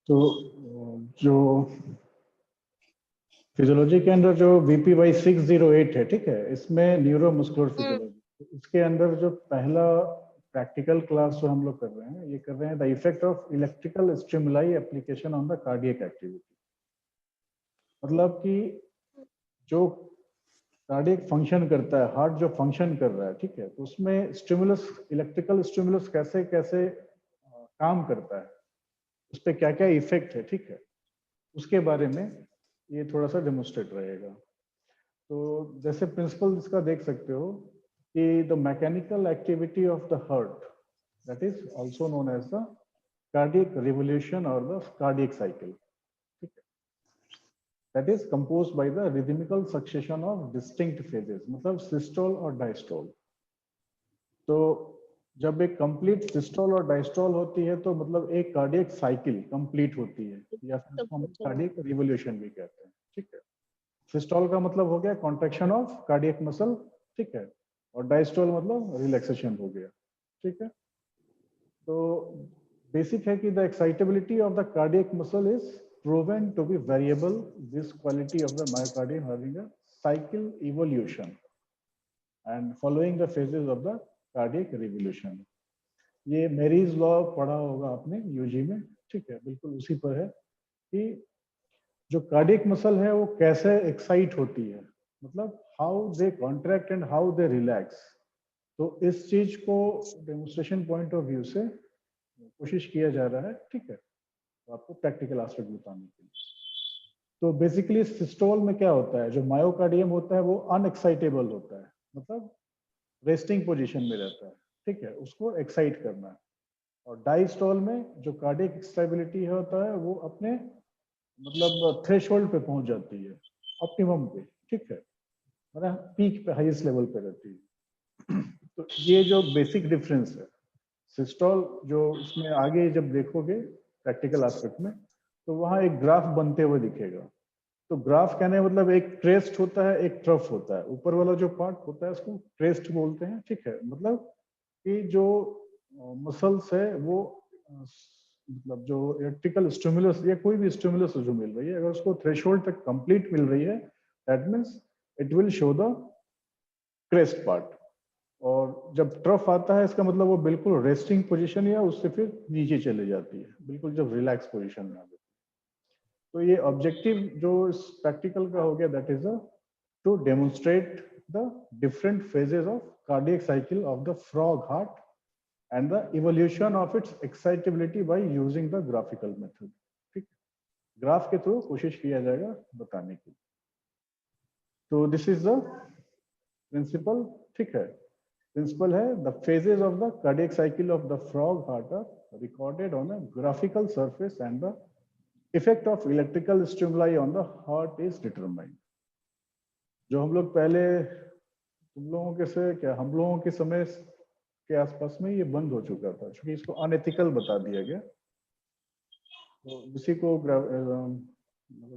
तो जो फिजियोलॉजी के अंदर जो VPY608 है, ठीक है, इसमें न्यूरोमस्कुलर फिजियोलॉजी, इसके अंदर जो पहला प्रैक्टिकल क्लास जो हम लोग कर रहे हैं, ये कर रहे हैं the effect of electrical stimuli application on the cardiac activity. मतलब कि जो कार्डियक फंक्शन करता है, हार्ट जो फंक्शन कर रहा है, ठीक है, तो उसमें स्टिमुलस, इलेक्ट्रिकल स्टिमुलस कैसे कैसे काम करता है, उस पर क्या क्या इफेक्ट है, ठीक है, उसके बारे में ये थोड़ा सा डेमोन्स्ट्रेट रहेगा। तो जैसे प्रिंसिपल इसका देख सकते हो कि the mechanical activity of the heart, that is also known as the cardiac revolution और द कार्डियक साइकिल, ठीक है, that is composed by the rhythmical succession of distinct phases, मतलब सिस्टोल और डायस्टोल। तो जब एक कंप्लीट सिस्टोल और diastole होती है तो मतलब एक कार्डियक साइकिल कंप्लीट होती है, या फिर उसको हम कार्डियक रिवोल्यूशन भी कहते हैं, ठीक है। सिस्टोल का मतलब हो गया कॉन्ट्रैक्शन ऑफ कार्डियक मसल, ठीक है, और डायस्टोल मतलब रिलैक्सेशन हो गया, ठीक है। तो बेसिक है कि the excitability of the cardiac muscle is proven to be variable, this quality of the myocardium having a cycle evolution and following the phases of the cardiac revolution. ये Marey's law पढ़ा होगा आपने UG में, ठीक है, बिल्कुल उसी पर है कि जो कार्डियक मसल है वो कैसे एक्साइट होती है, मतलब how they contract and how they relax. तो इस चीज को डेमोन्स्ट्रेशन पॉइंट ऑफ व्यू से कोशिश किया जा रहा है, ठीक है, तो आपको प्रैक्टिकल एस्पेक्ट बताने के लिए। तो बेसिकली सिस्टोल में क्या होता है, जो मायोकार्डियम होता है वो अनएक्साइटेबल होता है, मतलब रेस्टिंग पोजीशन में रहता है, ठीक है, उसको एक्साइट करना है। और डायस्टोल में जो कार्डियक स्टेबिलिटी होता है वो अपने मतलब थ्रेशोल्ड पे पहुंच जाती है, ऑप्टिमम पे, ठीक है, मतलब पीक पे, हाईएस्ट लेवल पे रहती है। तो ये जो बेसिक डिफरेंस है, सिस्टोल जो इसमें आगे जब देखोगे प्रैक्टिकल एस्पेक्ट में, तो वहां एक ग्राफ बनते हुए दिखेगा। तो ग्राफ कहने मतलब एक क्रेस्ट होता है, एक ट्रफ होता है, ऊपर वाला जो पार्ट होता है उसको क्रेस्ट बोलते हैं, ठीक है, मतलब कि जो मसल्स है वो मतलब जो इलेक्ट्रिकल स्टिमुलस या कोई भी स्टिमुलस जो मिल रही है, अगर उसको थ्रेशोल्ड तक कंप्लीट मिल रही है, that means it will show the crest part. और जब ट्रफ आता है इसका मतलब वो बिल्कुल रेस्टिंग पोजीशन या उससे फिर नीचे चले जाती है, बिल्कुल जब रिलैक्स पोजीशन में आ जाती है। तो ये ऑब्जेक्टिव जो इस प्रैक्टिकल का हो गया, that is to demonstrate the different phases of cardiac cycle of the frog heart and the evolution of its excitability by using the graphical method, ठीक, ग्राफ के थ्रू कोशिश किया जाएगा बताने की। तो दिस इज द प्रिंसिपल, ठीक है, प्रिंसिपल है the phases of the cardiac cycle of the frog heart are recorded on a graphical surface and the effect of electrical stimuli on the heart is determined. जो हम लोग पहले तुम लोगों के से क्या हम लोगों के समय के आसपास में ये बंद हो चुका था, क्योंकि इसको अनएथिकल बता दिया गया। तो इसी को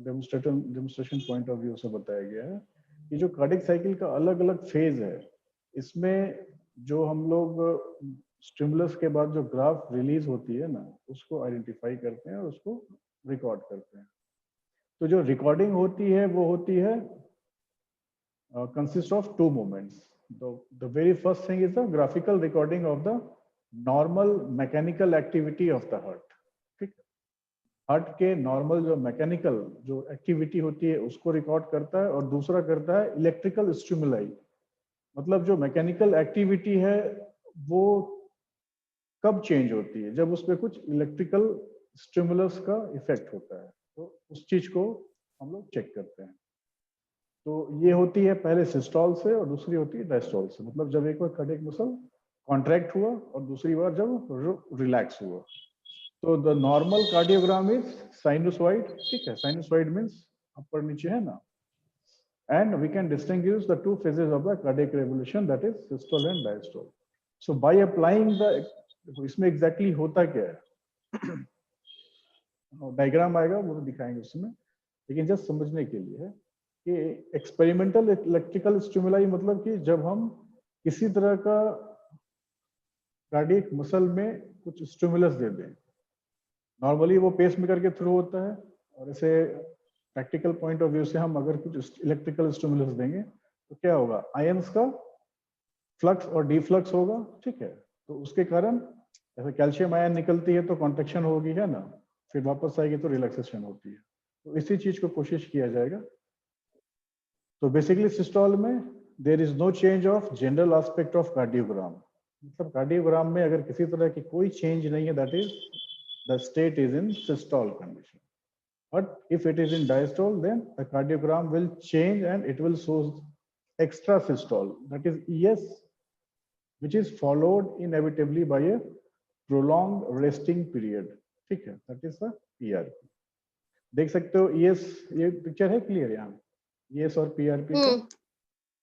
डेमोन्स्ट्रेशन पॉइंट ऑफ व्यू से बताया गया है कि जो कार्डियक साइकिल का अलग अलग फेज है, इसमें जो हम लोग स्टिमुलस के बाद जो ग्राफ रिलीज होती है ना, उसको आइडेंटिफाई करते हैं और उसको रिकॉर्ड करते हैं। तो जो रिकॉर्डिंग होती है वो होती है consist of two moments. The very first thing is the graphical recording of the normal mechanical activity of the heart, ठीक है, हार्ट के नॉर्मल जो मैकेनिकल जो एक्टिविटी होती है उसको रिकॉर्ड करता है, और दूसरा करता है इलेक्ट्रिकल स्टिमुलाई, मतलब जो मैकेनिकल एक्टिविटी है वो कब चेंज होती है, जब उस पर कुछ इलेक्ट्रिकल स्टिमुलस का इफेक्ट होता है, तो उस चीज को हम लोग चेक करते हैं। तो ये होती है पहले सिस्टोल से और दूसरी होती है डायस्टोल से, मतलब जब एक बार कार्डियक मसल कॉन्ट्रैक्ट हुआ और दूसरी बार जब रिलैक्स हुआ। तो the normal cardiogram is sinusoid, ठीक है, साइनोसॉइड मींस ऊपर नीचे है ना, and we can distinguish the two phases of the cardiac revolution, that is systole and diastole. So by applying the, इसमें एग्जैक्टली होता क्या है, डायग्राम आएगा वो दिखाएंगे उसमें, लेकिन जस्ट समझने के लिए है कि एक्सपेरिमेंटल इलेक्ट्रिकल स्टिमुलाई मतलब कि जब हम किसी तरह का कार्डियक मसल में कुछ स्टिमुलस दे दें, नॉर्मली वो पेस मेकर के थ्रू होता है, और इसे प्रैक्टिकल पॉइंट ऑफ व्यू से हम अगर कुछ इलेक्ट्रिकल स्टिमुलस देंगे तो क्या होगा, आयंस का फ्लक्स और डिफ्लक्स होगा, ठीक है। तो उसके कारण जैसे कैल्शियम आयन निकलती है तो कॉन्ट्रैक्शन होगी, है ना, फिर वापस आएगी तो रिलैक्सेशन होती है। तो इसी चीज को कोशिश किया जाएगा। तो बेसिकली सिस्टोल में there is no change of general aspect of cardiogram, मतलब कार्डियोग्राम में अगर किसी तरह की कोई चेंज नहीं है, that is the state is in systole condition. But if it is in diastole, then the cardiogram will change and it will show extra systole, that is ES, which is followed inevitably by a prolonged resting period, ठीक है, that is the PRP। देख सकते हो ES, ये picture है clear यहाँ, ES और PRP का।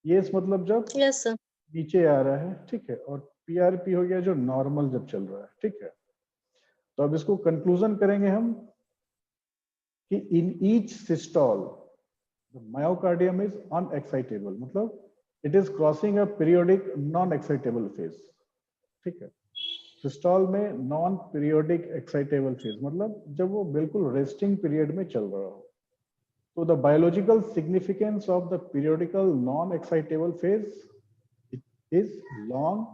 ES मतलब जब यस सर। नीचे आ रहा है, ठीक है, और PRP हो गया जो नॉर्मल जब चल रहा है, ठीक है। तो अब इसको कंक्लूजन करेंगे हम कि in each systole the myocardium is unexcitable, मतलब it is crossing a periodic non-excitable phase, ठीक है। सिस्टोल में नॉन पीरियोडिक एक्साइटेबल फेज मतलब जब वो बिल्कुल रेस्टिंग पीरियड में चल रहा हो। तो the biological significance of the periodical non excitable phase is long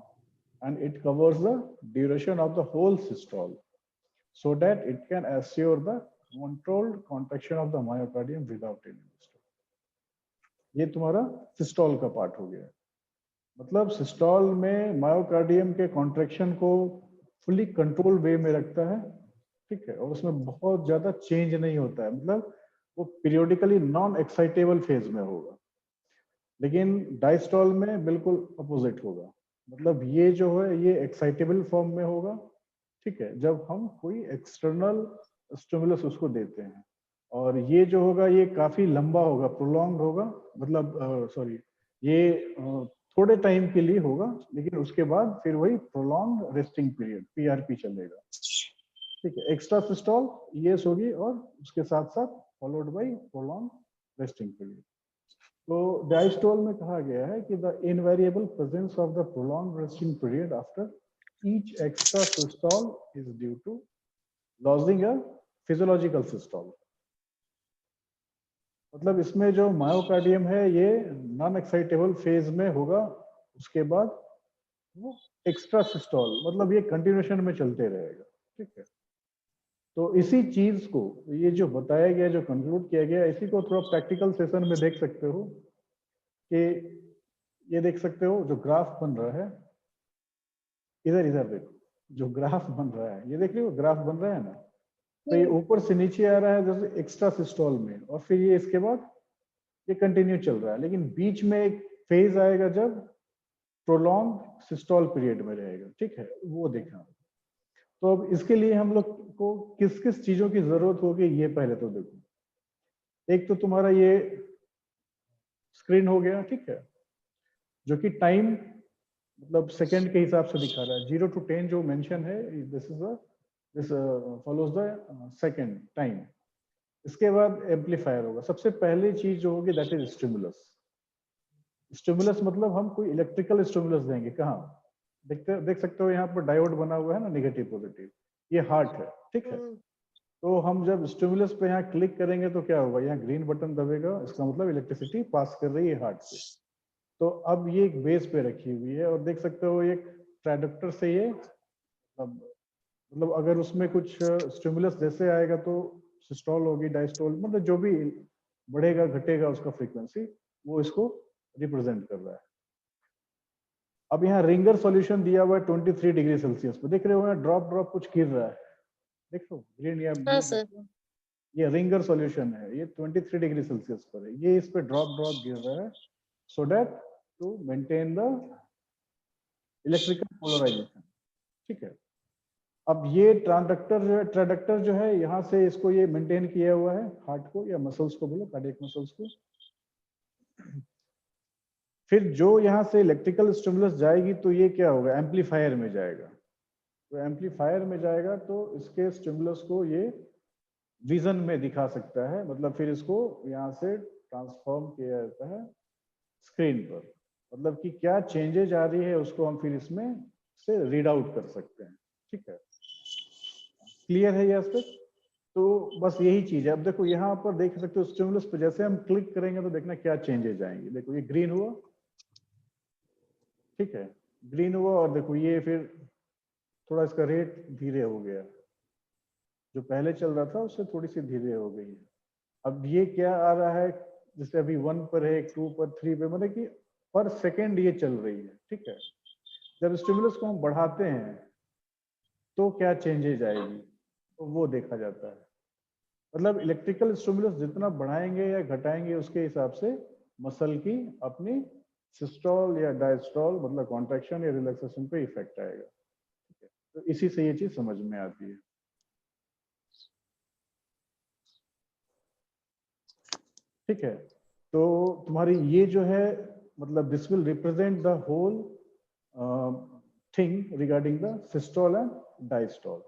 and it covers the duration of the whole systole so that it can assure the controlled contraction of the myocardium without any disturbance। ये तुम्हारा systole का part हो गया। मतलब systole में myocardium के contraction को fully control वे में रखता है, ठीक है, और उसमें बहुत ज्यादा चेंज नहीं होता है, मतलब वो पीरियोडिकली नॉन एक्साइटेबल फेज में होगा। लेकिन डायस्टोल में बिल्कुल अपोजिट होगा, मतलब ये जो है ये एक्साइटेबल फॉर्म में होगा, ठीक है, जब हम कोई एक्सटर्नल स्टिमुलस उसको देते हैं। और ये जो होगा ये काफी लंबा होगा, प्रोलॉन्ग होगा, मतलब सॉरी ये थोड़े टाइम के लिए होगा, लेकिन उसके बाद फिर वही प्रोलॉन्ग रेस्टिंग पीरियड PRP चलेगा, ठीक है। एक्स्ट्रा सिस्टोल ES होगी और उसके साथ साथ followed by prolong resting period. तो डायस्टोल में कहा गया है कि the invariable presence of the prolong resting period after each extra systole is due to losing a physiological systole। मतलब इसमें जो मायोकार्डियम है ये नॉन एक्साइटेबल फेज में होगा, उसके बाद वो एक्स्ट्रा सिस्टोल, मतलब ये कंटिन्यूएशन में चलते रहेगा, ठीक है। तो इसी चीज को ये जो बताया गया, जो कंक्लूड किया गया, इसी को थोड़ा प्रैक्टिकल सेशन में देख सकते हो कि ये देख सकते हो जो ग्राफ बन रहा है, इधर इधर देखो, जो ग्राफ बन रहा है ये देख रहे हो, ग्राफ बन रहा है ना, तो ये ऊपर से नीचे आ रहा है जैसे एक्स्ट्रा सिस्टोल में, और फिर ये इसके बाद ये कंटिन्यू चल रहा है, लेकिन बीच में एक फेज आएगा जब प्रोलॉन्ग सिस्टोल पीरियड में रहेगा, ठीक है, वो देखना। तो अब इसके लिए हम लोग को किस किस चीजों की जरूरत होगी ये पहले तो देखो। एक तो तुम्हारा ये स्क्रीन हो गया, ठीक है, जो कि टाइम मतलब सेकंड के हिसाब से दिखा रहा है, 0 to 10 जो मेंशन है, this is this follows the second time. इसके बाद एम्पलीफायर होगा, सबसे पहली चीज जो होगी दैट इज स्टिमुलस। स्टिमुलस मतलब हम कोई इलेक्ट्रिकल स्टिमुलस देंगे, कहाँ देख सकते हो यहाँ पर डायोड बना हुआ है ना, नेगेटिव पॉजिटिव, ये हार्ट है, ठीक है। तो हम जब स्टिमुलस पे यहाँ क्लिक करेंगे तो क्या होगा, यहाँ ग्रीन बटन दबेगा, इसका मतलब इलेक्ट्रिसिटी पास कर रही है हार्ट से। तो अब ये एक बेस पे रखी हुई है, और देख सकते हो एक ट्रांडक्टर से ये मतलब अगर उसमें कुछ स्टिमुलस जैसे आएगा तो सिस्टोल होगी, डायस्टोल, मतलब जो भी बढ़ेगा घटेगा उसका फ्रीक्वेंसी, वो इसको रिप्रेजेंट कर रहा है। अब यहाँ रिंगर सॉल्यूशन दिया हुआ है 23 डिग्री सेल्सियस पे, देख रहे हो यहाँ ड्रॉप ड्रॉप कुछ गिर रहा है, देखो ग्रीन या ब्लू, ये रिंगर सॉल्यूशन है, ये 23 डिग्री सेल्सियस पर है, ये इस पे ड्रॉप ड्रॉप गिर रहा है, so that to maintain the electrical polarisation, ठीक है। अब ये ट्रांडक्टर जो है यहाँ से इसको ये मेंटेन किया हुआ है, हार्ट को या मसल्स को बोलो, कार्डियक मसल्स को। फिर जो यहाँ से इलेक्ट्रिकल स्टिमुलस जाएगी तो ये क्या होगा, एम्पलीफायर में जाएगा। तो एम्पलीफायर में जाएगा तो इसके स्टिमुलस को ये विजन में दिखा सकता है, मतलब फिर इसको यहाँ से ट्रांसफॉर्म किया जाता है स्क्रीन पर, मतलब कि क्या चेंजेज आ रही है उसको हम फिर इसमें से रीड आउट कर सकते हैं, ठीक है। क्लियर है ये एस्पेक्ट? तो बस यही चीज है। अब देखो यहाँ पर देख सकते हो स्टिमुलस पे जैसे हम क्लिक करेंगे तो देखना क्या चेंजेस आएंगे। देखो ये ग्रीन हुआ, ठीक है, ग्रीन हुआ, और देखो ये फिर थोड़ा इसका रेट धीरे हो गया, जो पहले चल रहा था उससे थोड़ी सी धीरे हो गई है। अब ये क्या आ रहा है, जैसे अभी 1 पर है, 2 पर, 3 पे, मतलब कि पर सेकेंड ये चल रही है, ठीक है। जब स्टिमुलस को हम बढ़ाते हैं तो क्या चेंजेज आएगी, तो वो देखा जाता है। मतलब इलेक्ट्रिकल स्टिमुलस जितना बढ़ाएंगे या घटाएंगे उसके हिसाब से मसल की अपनी सिस्टोल या डायस्टोल मतलब कॉन्ट्रैक्शन या रिलैक्सेशन पे इफेक्ट आएगा, ठीक है। तो इसी से ये चीज समझ में आती है, ठीक है। तो तुम्हारी ये जो है मतलब this will represent the whole thing regarding the systole and diastole.